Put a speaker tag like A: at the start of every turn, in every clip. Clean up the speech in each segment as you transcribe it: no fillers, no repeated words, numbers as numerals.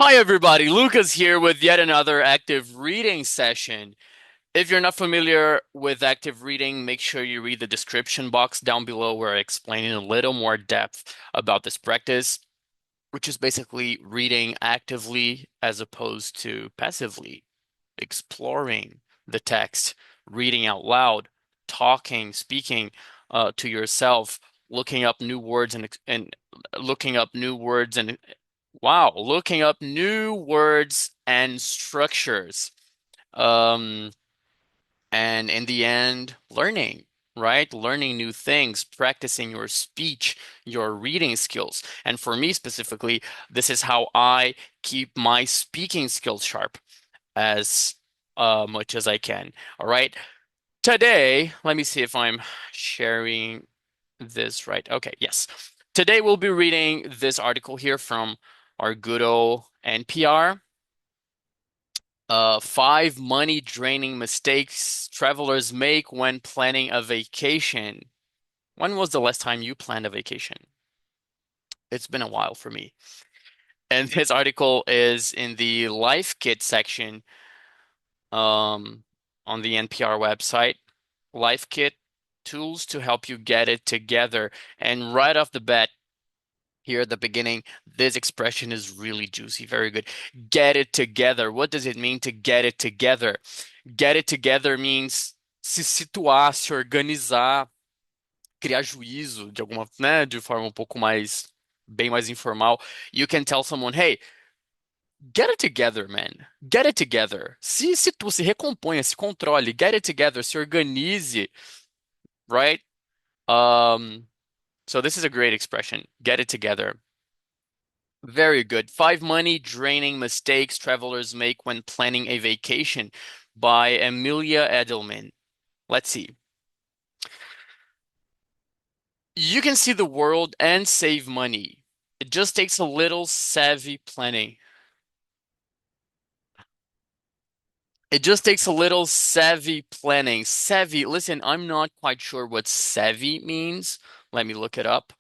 A: Hi, everybody. Lucas here with yet another active reading session. If you're not familiar with active reading, make sure you read the description box down below where I explain in a little more depth about this practice, which is basically reading actively as opposed to passively, exploring the text, reading out loud, talking, speaking to yourself, looking up new words and looking up new words and wow, looking up new words and structures. Um, and in the end, learning, right? Learning new things, practicing your speech, your reading skills. And for me specifically, this is how I keep my speaking skills sharp as much as I can. All right. Today, let me see if I'm sharing this right. Okay, yes. Today we'll be reading this article here from our good old NPR. Five money draining mistakes travelers make when planning a vacation. When was the last time you planned a vacation? It's been a while for me. And this article is in the Life Kit section um, on the NPR website. Life Kit tools to help you get it together. And right off the bat, here at the beginning, this expression is really juicy, very good. Get it together. What does it mean to get it together? Get it together means se situar, se organizar, criar juízo de alguma, né, de forma um pouco mais, bem mais informal. You can tell someone, hey, get it together, man. Get it together. Se situa, se recomponha, se controle. Get it together, se organize, right? Um, so this is a great expression. Get it together. Very good. Five money draining mistakes travelers make when planning a vacation by Amelia Edelman. Let's see. You can see the world and save money. It just takes a little savvy planning. It just takes a little savvy planning. Savvy, listen, I'm not quite sure what savvy means. Let me look it up.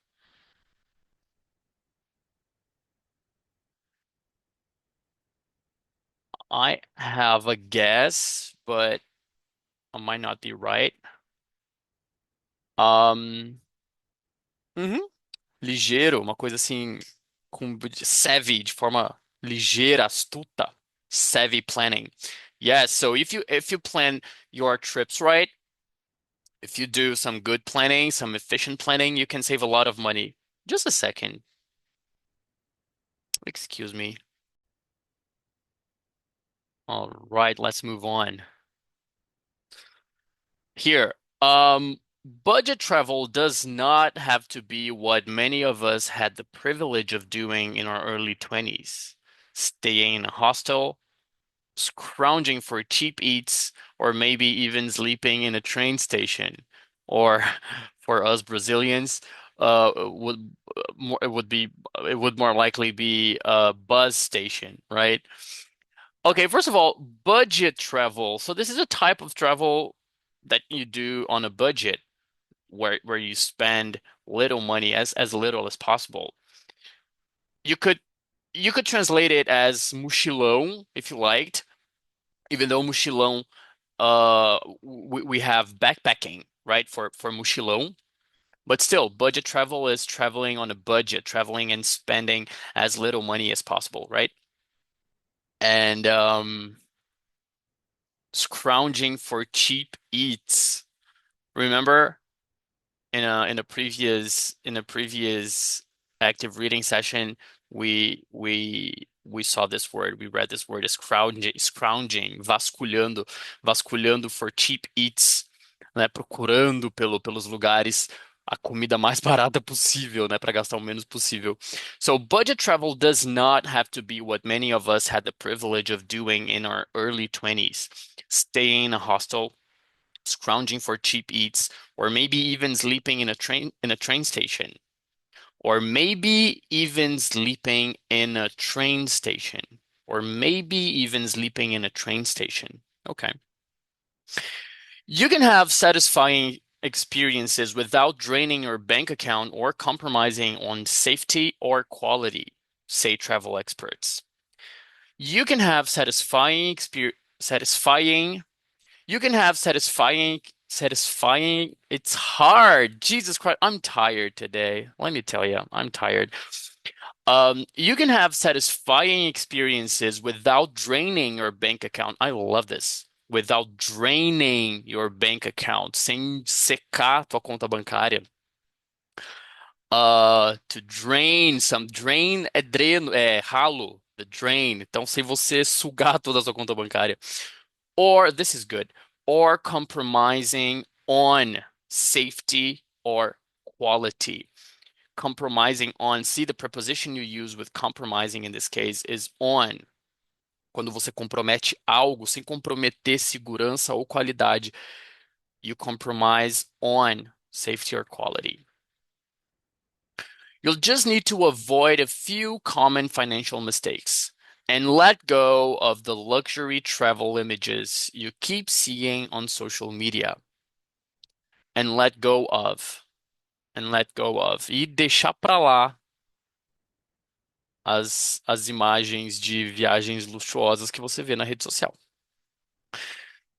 A: I have a guess, but I might not be right. Um, mhm. Ligeiro, uma coisa assim, com savvy, de forma ligeira, astuta. Savvy planning. Yeah, so if you plan your trips right, if you do some good planning, some efficient planning, you can save a lot of money. Just a second. Excuse me. All right, let's move on. Here, budget travel does not have to be what many of us had the privilege of doing in our early 20s. Staying in a hostel, scrounging for cheap eats, or maybe even sleeping in a train station. Or for us Brazilians, it would more likely be a bus station, right? Okay, first of all, budget travel. So this is a type of travel that you do on a budget where you spend little money as little as possible. You could you could translate it as mochilão if you liked, even though mochilão we have backpacking, right, for mochilão. But still, budget travel is traveling on a budget, traveling and spending as little money as possible, right? And scrounging for cheap eats. Remember in a previous active reading session, we saw this word, we read this word, scrounging, vasculhando for cheap eats, né? Procurando pelos lugares a comida mais barata possível, né? Para gastar o menos possível. So budget travel does not have to be what many of us had the privilege of doing in our early 20s. Staying in a hostel, scrounging for cheap eats, or maybe even sleeping in a train station, or maybe even sleeping in a train station, or maybe even sleeping in a train station. Okay. You can have satisfying experiences without draining your bank account or compromising on safety or quality, say travel experts. You can have satisfying. You can have satisfying. It's hard. Jesus Christ, I'm tired today. Let me tell you, I'm tired. You can have satisfying experiences without draining your bank account. I love this. Without draining your bank account, sem secar tua conta bancária. To drain some drain é dreno, é ralo, the drain. Então, sem você sugar toda a sua conta bancária. Or this is good. Or compromising on safety or quality. Compromising on. See, the preposition you use with compromising in this case is on. Quando você compromete algo sem comprometer segurança ou qualidade, you compromise on safety or quality. You'll just need to avoid a few common financial mistakes and let go of the luxury travel images you keep seeing on social media. And let go of. And let go of. E deixar pra lá as imagens de viagens luxuosas que você vê na rede social.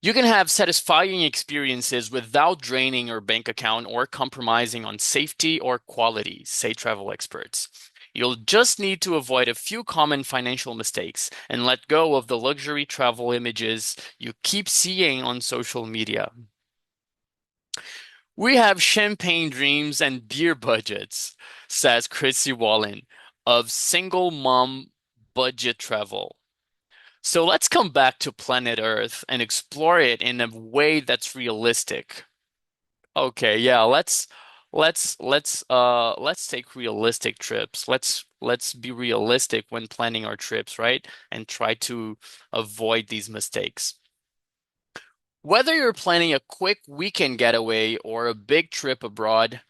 A: You can have satisfying experiences without draining your bank account or compromising on safety or quality, say travel experts. You'll just need to avoid a few common financial mistakes and let go of the luxury travel images you keep seeing on social media. We have champagne dreams and beer budgets, says Chrissy Wallen of Single Mom Budget Travel. So let's come back to planet Earth and explore it in a way that's realistic. Okay, yeah, let's take realistic trips. Let's be realistic when planning our trips, right? And try to avoid these mistakes. Whether you're planning a quick weekend getaway or a big trip abroad,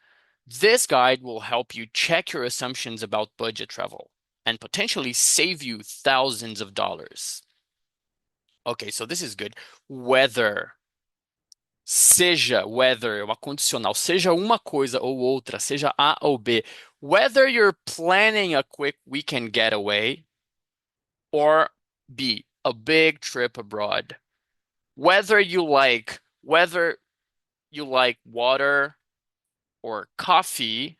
A: this guide will help you check your assumptions about budget travel and potentially save you thousands of dollars. Okay, so this is good. Whether, whether, uma condicional, seja uma coisa ou outra, seja A ou B. Whether you're planning a quick weekend getaway or B, a big trip abroad. Whether you like water or coffee,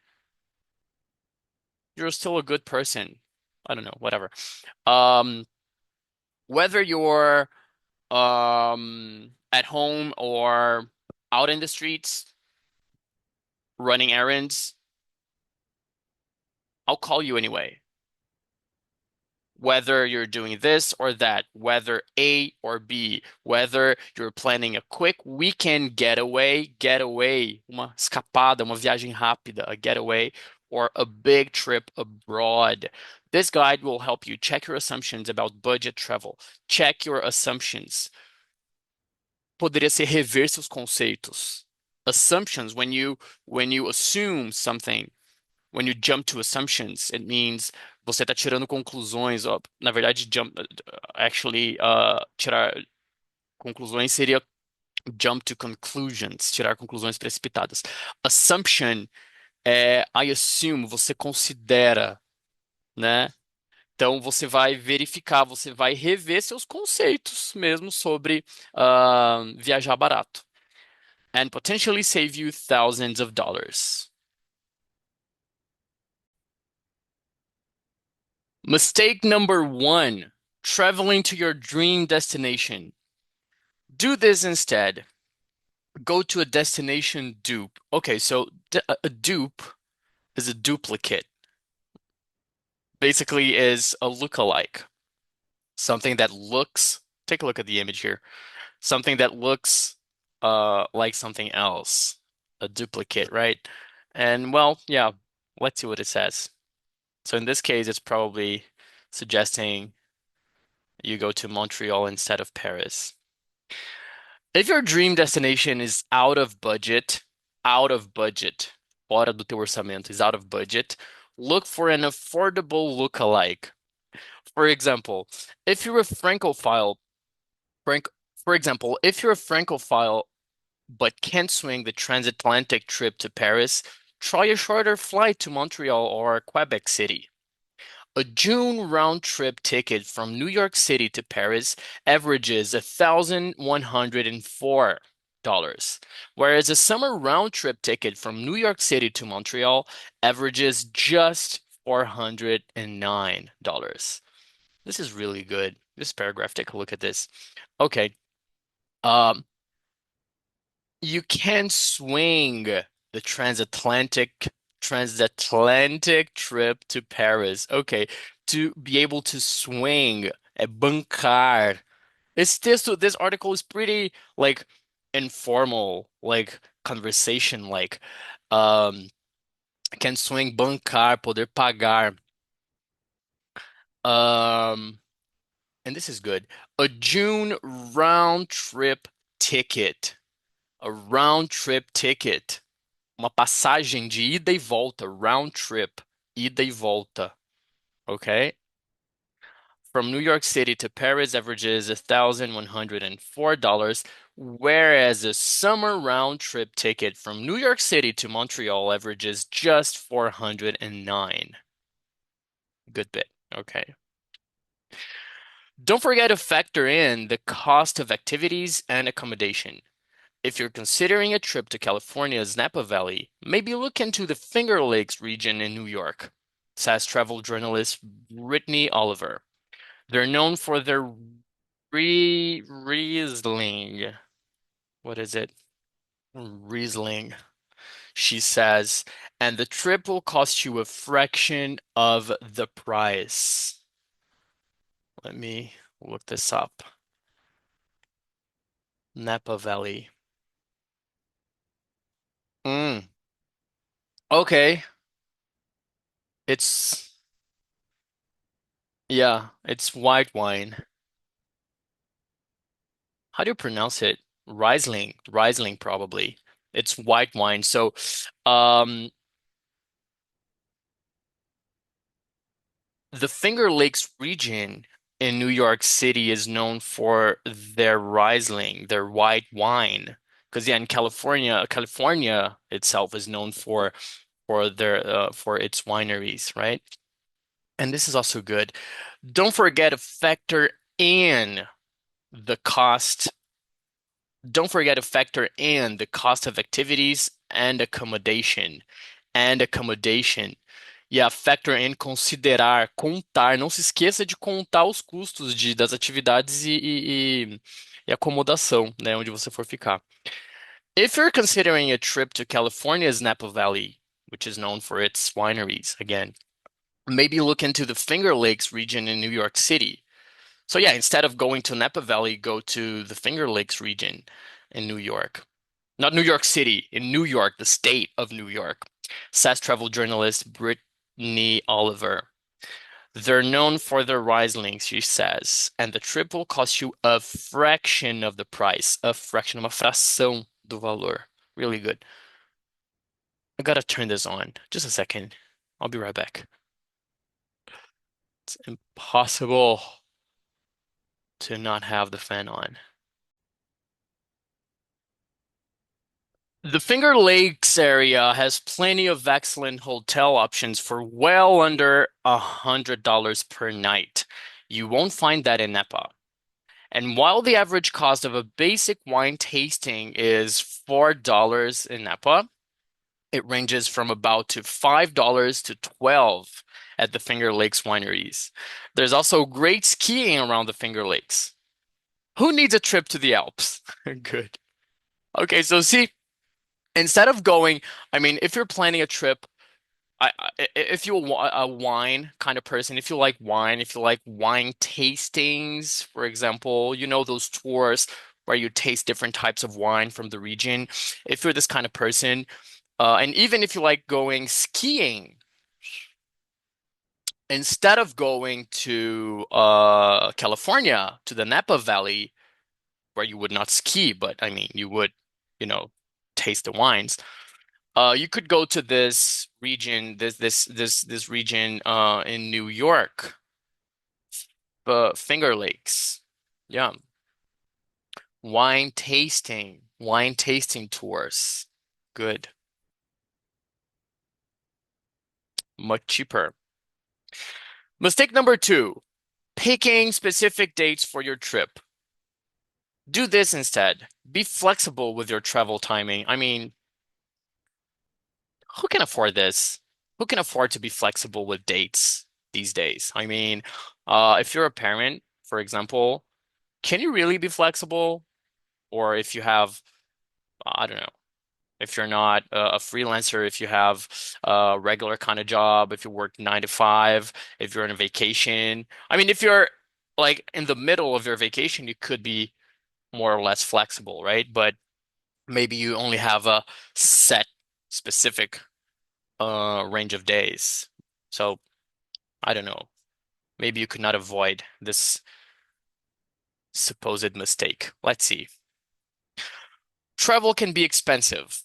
A: you're still a good person. I don't know, whatever. Um, whether you're at home or out in the streets running errands, I'll call you anyway. Whether you're doing this or that, whether A or B, whether you're planning a quick weekend getaway, uma escapada, uma viagem rápida, a getaway, or a big trip abroad. This guide will help you check your assumptions about budget travel. Check your assumptions. Poderia ser rever seus conceitos. Assumptions, when you assume something, when you jump to assumptions, it means você está tirando conclusões. Ó, na verdade, tirar conclusões seria jump to conclusions, tirar conclusões precipitadas. Assumption é I assume, você considera, né? Então você vai verificar, você vai rever seus conceitos mesmo sobre viajar barato. And potentially save you thousands of dollars. Mistake number one, traveling to your dream destination. Do this instead. Go to a destination dupe. Okay, so a dupe is a duplicate. Basically is a look-alike. Something that looks, take a look at the image here. Something that looks like something else. A duplicate, right? And well, yeah, let's see what it says. So in this case, it's probably suggesting you go to Montreal instead of Paris. If your dream destination is out of budget, fora do teu orçamento, is out of budget, look for an affordable look-alike. For example, if you're a Francophile, Frank, for example, if you're a Francophile but can't swing the transatlantic trip to Paris, try a shorter flight to Montreal or Quebec City. A June round trip ticket from New York City to Paris averages $1,104, whereas a summer round trip ticket from New York City to Montreal averages just $409. This is really good. This paragraph, take a look at this. Okay. Um, you can swing the transatlantic trip to Paris. Okay, to be able to swing, bancar. This article is pretty like informal, like conversation, like um can swing, bancar, poder pagar. Um, and this is good. A June round trip ticket. A round trip ticket. Uma passagem de ida e volta, round trip, ida e volta, okay? From New York City to Paris averages $1,104, whereas a summer round trip ticket from New York City to Montreal averages just 409. Good bit. Okay. Don't forget to factor in the cost of activities and accommodation. If you're considering a trip to California's Napa Valley, maybe look into the Finger Lakes region in New York, says travel journalist Brittany Oliver. They're known for their Riesling. What is it? Riesling, she says. And the trip will cost you a fraction of the price. Let me look this up. Napa Valley. Mm, okay. It's, yeah, it's white wine. How do you pronounce it? Riesling probably. It's white wine. So, um, the Finger Lakes region in New York City is known for their Riesling, their white wine. Because yeah, in California itself is known for its wineries, right? And this is also good. Don't forget to factor in the cost. Don't forget to factor in the cost of activities and accommodation. And accommodation. Yeah, factor in, considerar, contar. Não se esqueça de contar os custos das atividades e acomodação, né, onde você for ficar. If you're considering a trip to California's Napa Valley, which is known for its wineries, again, maybe look into the Finger Lakes region in New York City. So yeah, instead of going to Napa Valley, go to the Finger Lakes region in New York. Not New York City, in New York, the state of New York, says travel journalist Brittany Oliver. They're known for their Rieslings, she says, and the trip will cost you a fraction of the price, a fraction, uma fração do valor. Really good. I gotta turn this on. Just a second. I'll be right back. It's impossible to not have the fan on. The Finger Lakes area has plenty of excellent hotel options for well under $100 per night. You won't find that in Napa. And while the average cost of a basic wine tasting is $4 in Napa, it ranges from about to $5 to 12 at the Finger Lakes wineries. There's also great skiing around the Finger Lakes. Who needs a trip to the Alps? Good. Okay, so see, instead of going, I mean, if you're planning a trip, if you're a wine kind of person, if you like wine, if you like wine tastings, for example, you know those tours where you taste different types of wine from the region. If you're this kind of person, and even if you like going skiing, instead of going to California to the Napa Valley, where you would not ski, but I mean you would, you know, taste the wines. You could go to this region, this region in New York, Finger Lakes. Yeah, wine tasting tours. Good, much cheaper. Mistake number two, picking specific dates for your trip. Do this instead. Be flexible with your travel timing. I mean, who can afford this? Who can afford to be flexible with dates these days? I mean, if you're a parent, for example, can you really be flexible? Or if you have, I don't know, if you're not a freelancer, if you have a regular kind of job, if you work 9 to 5, if you're on a vacation. I mean, if you're like in the middle of your vacation, you could be more or less flexible, right? But maybe you only have a set specific range of days. So I don't know. Maybe you could not avoid this supposed mistake. Let's see. Travel can be expensive.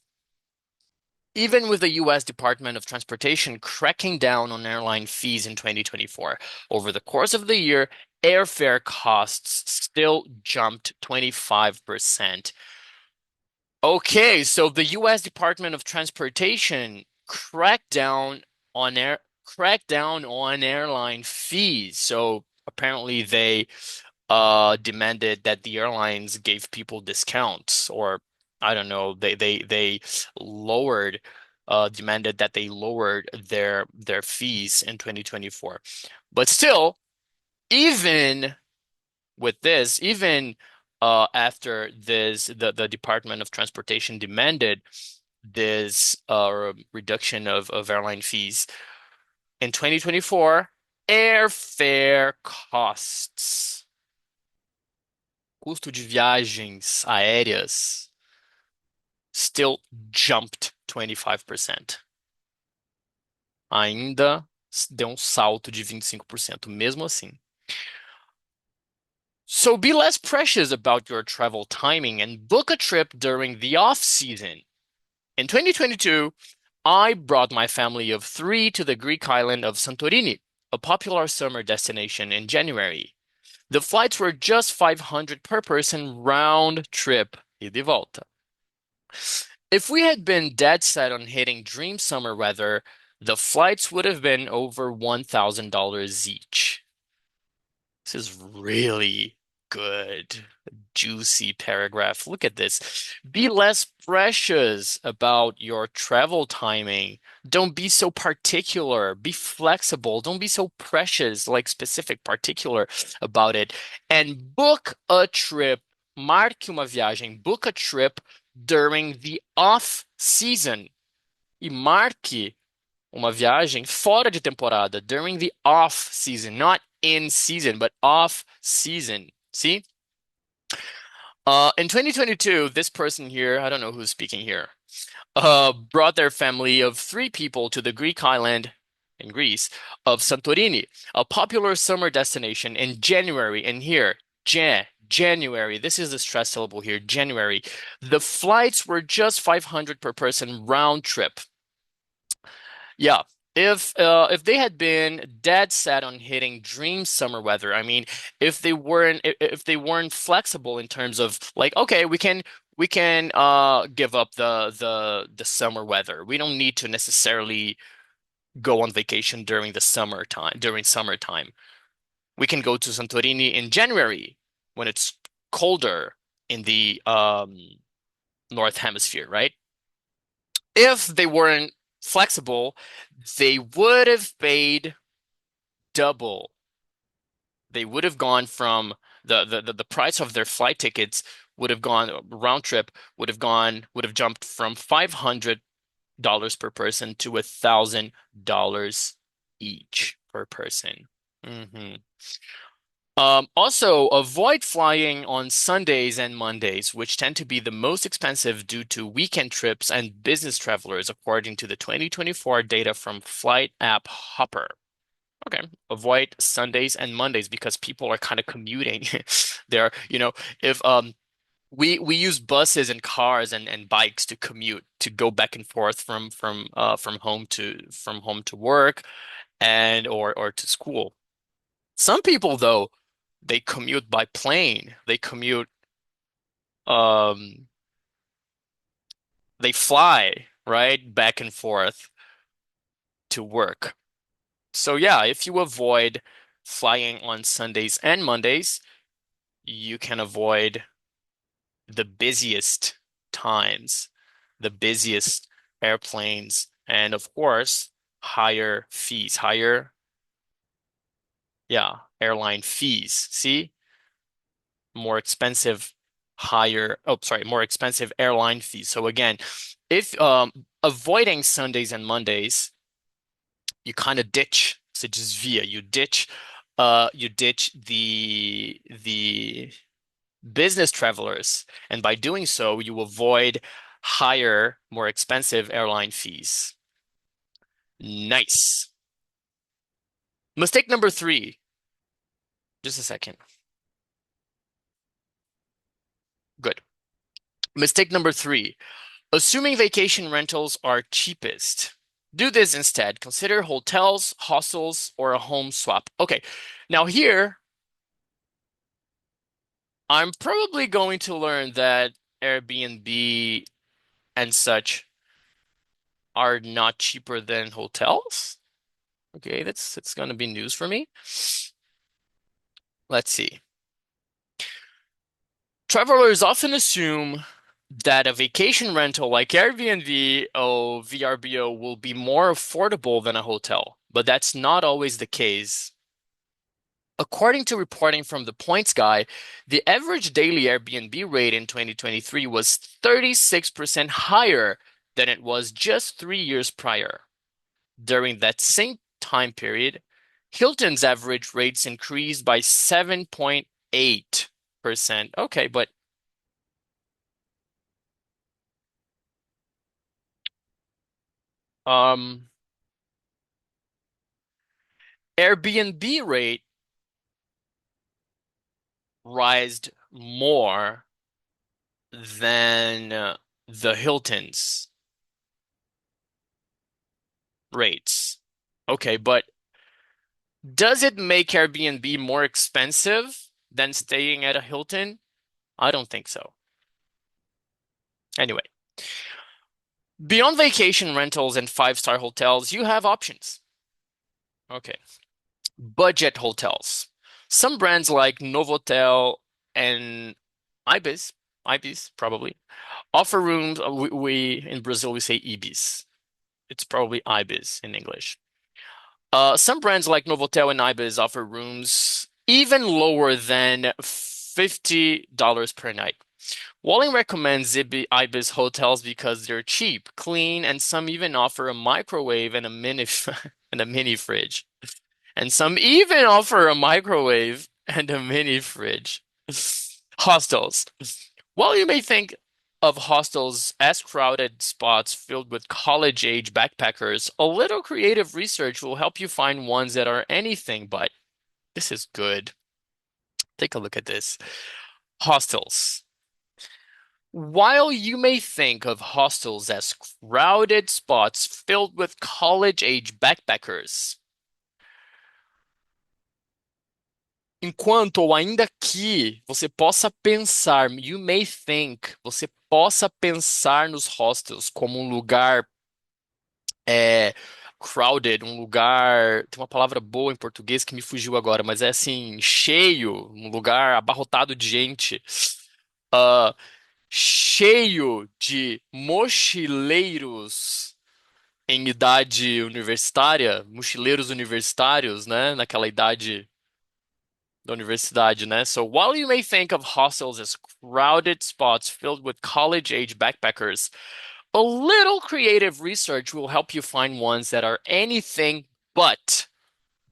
A: Even with the US Department of Transportation cracking down on airline fees in 2024, over the course of the year, airfare costs still jumped 25%. Okay, so the US Department of Transportation cracked down on airline fees. So apparently they demanded that the airlines gave people discounts, or I don't know, they lowered demanded that they lowered their fees in 2024. But still, even with this, even after this, the Department of Transportation demanded this reduction of airline fees in 2024, airfare costs, custo de viagens aéreas, still jumped 25%. Ainda deu um salto de 25%, mesmo assim. So be less precious about your travel timing and book a trip during the off season. In 2022, I brought my family of three to the Greek island of Santorini, a popular summer destination in January. The flights were just 500 per person round trip, ida e volta. If we had been dead set on hitting dream summer weather, the flights would have been over $1,000 each. This is really good, juicy paragraph. Look at this. Be less precious about your travel timing. Don't be so particular. Be flexible. Don't be so precious, like specific, particular about it. And book a trip. Marque uma viagem. Book a trip during the off season. E marque uma viagem fora de temporada, during the off season, not in season, but off season. See? In 2022, this person here, I don't know who's speaking here, brought their family of three people to the Greek island in Greece of Santorini, a popular summer destination in January. And here, January, this is the stress syllable here, January. The flights were just 500 per person round trip. Yeah. If they had been dead set on hitting dream summer weather, I mean, if they weren't flexible in terms of like, okay, we can give up the summer weather. We don't need to necessarily go on vacation during summertime. We can go to Santorini in January when it's colder in the North Hemisphere, right? If they weren't flexible, they would have paid double. They would have gone from the price of their flight tickets would have gone round trip would have jumped from $500 per person to $1,000 each per person. hmm Also, avoid flying on Sundays and Mondays, which tend to be the most expensive due to weekend trips and business travelers, according to the 2024 data from flight app Hopper. Okay, avoid Sundays and Mondays because people are kind of commuting. They're, if we use buses and cars and bikes to commute, to go back and forth from home to work and or to school. Some people though, they commute by plane. Um they fly, right? Back and forth to work. So yeah, if you avoid flying on Sundays and Mondays, you can avoid the busiest times, the busiest airplanes, and of course, higher fees, yeah, airline fees. See? More expensive, more expensive airline fees. So again, if avoiding Sundays and Mondays, you kind of ditch, se desvia, you ditch the business travelers, and by doing so, you avoid higher, more expensive airline fees. Nice. Mistake number three. Just a second. Good. Mistake number three. Assuming vacation rentals are cheapest. Do this instead. Consider hotels, hostels, or a home swap. Okay. Now here, I'm probably going to learn that Airbnb and such are not cheaper than hotels. Okay, that's going to be news for me. Let's see. Travelers often assume that a vacation rental like Airbnb or VRBO will be more affordable than a hotel, but that's not always the case. According to reporting from the Points Guy, the average daily Airbnb rate in 2023 was 36% higher than it was just 3 years prior. During that same time period, Hilton's average rates increased by 7.8%. Okay, but um Airbnb rate rised more than the Hilton's rates. Okay, but does it make Airbnb more expensive than staying at a Hilton? I don't think so. Anyway, beyond vacation rentals and five-star hotels, you have options. Okay. Budget hotels. Some brands like Novotel and Ibis, Ibis probably, offer rooms. We in Brazil we say Ibis. It's probably Ibis in English. Some brands like Novotel and Ibis offer rooms even lower than $50 per night. Walling recommends Ibis hotels because they're cheap, clean, and some even offer a microwave and a mini and a mini fridge. And some even offer a microwave and a mini fridge. Hostels. While you may think of hostels as crowded spots filled with college-age backpackers, a little creative research will help you find ones that are anything but. This is good. Take a look at this. Hostels. While you may think of hostels as crowded spots filled with college-age backpackers, enquanto ou ainda que você possa pensar, you may think, você possa pensar nos hostels como um lugar é, crowded, um lugar. Tem uma palavra boa em português que me fugiu agora, mas é assim, cheio, um lugar abarrotado de gente. ah, Cheio de mochileiros em idade universitária, mochileiros universitários, né? Naquela idade da universidade, né? So while you may think of hostels as crowded spots filled with college-age backpackers, a little creative research will help you find ones but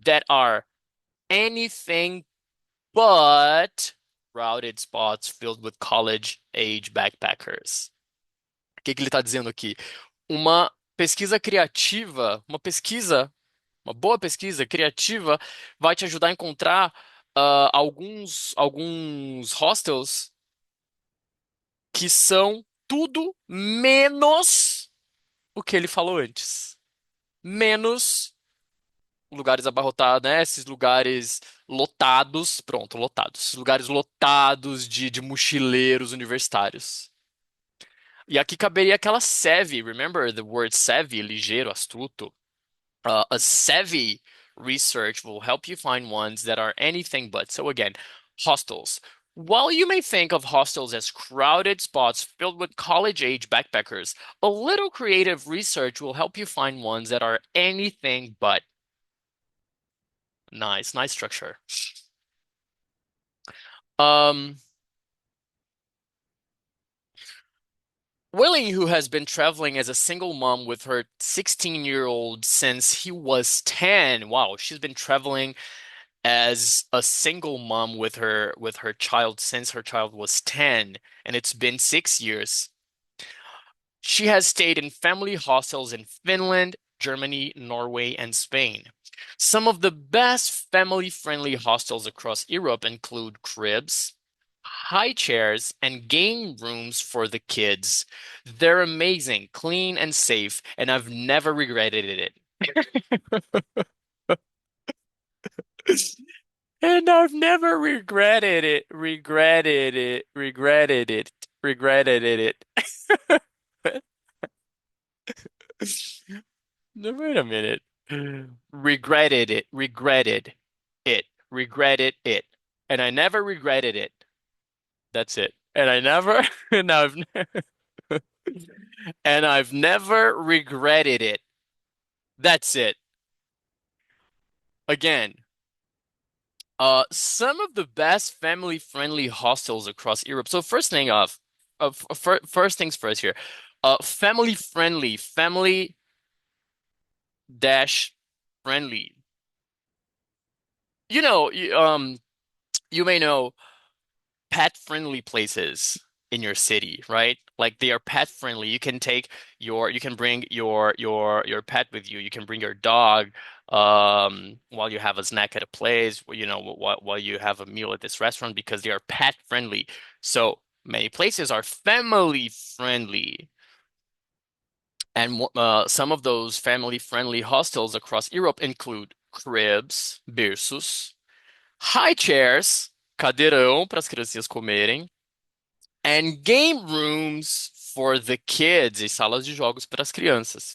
A: that are anything but crowded spots filled with college-age backpackers. O que que ele está dizendo aqui? Uma pesquisa criativa, uma boa pesquisa criativa vai te ajudar a encontrar alguns hostels que são tudo menos o que ele falou antes. Menos lugares abarrotados, né? Esses lugares lotados, pronto, lotados. Esses lugares lotados de mochileiros universitários. E aqui caberia aquela savvy, remember the word savvy, ligeiro, astuto? A savvy research will help you find ones that are anything but. So again, hostels. While you may think of hostels as crowded spots filled with college-age backpackers, a little creative research will help you find ones that are anything but. Nice, nice structure. Um, Willie, who has been traveling as a single mom with her 16-year-old since he was 10. Wow, she's been traveling as a single mom with her child since her child was 10, and it's been 6 years. She has stayed in family hostels in Finland, Germany, Norway, and Spain. Some of the best family-friendly hostels across Europe include cribs, high chairs, and game rooms for the kids. They're amazing, clean, and safe, and I've never regretted it. And I've never regretted it. No, wait a minute. Regretted it. And I never regretted it. That's it. And I never, and I've never regretted it. That's it. Again, some of the best family-friendly hostels across Europe. So first things first here. Family-friendly, family dash friendly. You may know pet-friendly places in your city, right? Like they are pet-friendly. You can bring your pet with you. You can bring your dog while you have a snack at a place, while you have a meal at this restaurant because they are pet-friendly. So many places are family-friendly. And some of those family-friendly hostels across Europe include cribs, berços, high chairs, cadeirão para as criancinhas comerem, and game rooms for the kids, e salas de jogos para as crianças.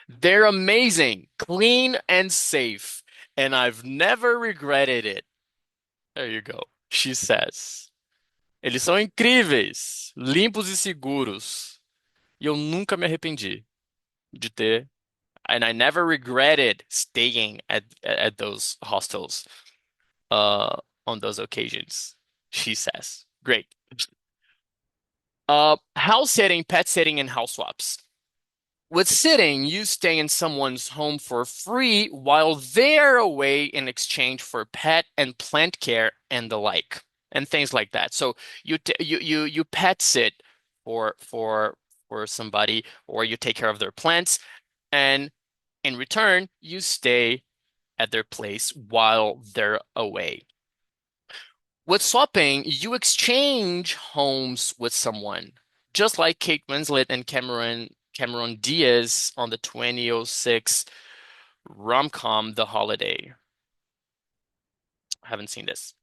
A: They're amazing, clean and safe, and I've never regretted it. There you go, she says. Eles são incríveis, limpos e seguros, e eu nunca me arrependi de ter, and I never regretted staying at those hostels uh on those occasions, she says. Great. House sitting, pet sitting, and house swaps. With sitting, you stay in someone's home for free while they're away in exchange for pet and plant care and the like, and things like that. So you pet sit for somebody, or you take care of their plants, and in return, you stay at their place while they're away. With swapping, you exchange homes with someone, just like Kate Winslet and Cameron Diaz on the 2006 rom-com The Holiday. I haven't seen this.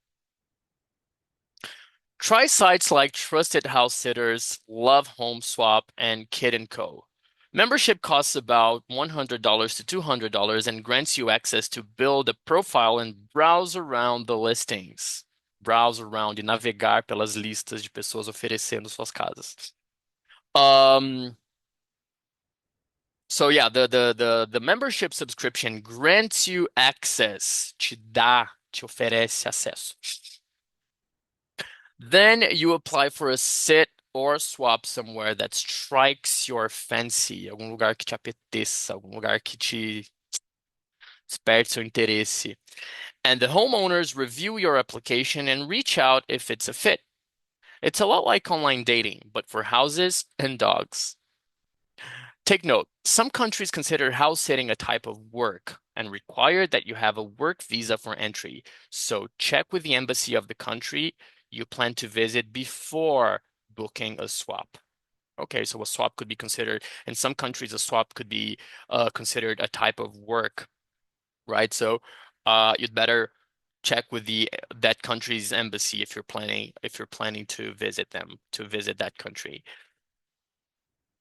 A: Try sites like Trusted House Sitters, Love Home Swap, and Kid & Co. Membership costs about $100 to $200 and grants you access to build a profile and browse around the listings. Browse around e navegar pelas listas de pessoas oferecendo suas casas. So yeah, the membership subscription grants you access, te oferece acesso. Then you apply for a sit or swap somewhere that strikes your fancy, algum lugar que te apeteça, algum lugar que te desperte seu interesse. And the homeowners review your application and reach out if it's a fit. It's a lot like online dating, but for houses and dogs. Take note, some countries consider house sitting a type of work and require that you have a work visa for entry. So check with the embassy of the country you plan to visit before booking a swap. Okay, so a swap could be considered, in some countries, a swap could be considered a type of work, right? So you'd better check with the that country's embassy if you're planning to visit them, to visit that country.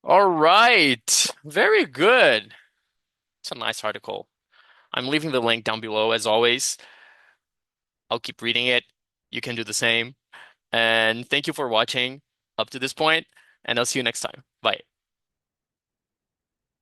A: All right, very good. It's a nice article. I'm leaving the link down below as always. I'll keep reading it. You can do the same. And thank you for watching up to this point, and I'll see you next time. Bye.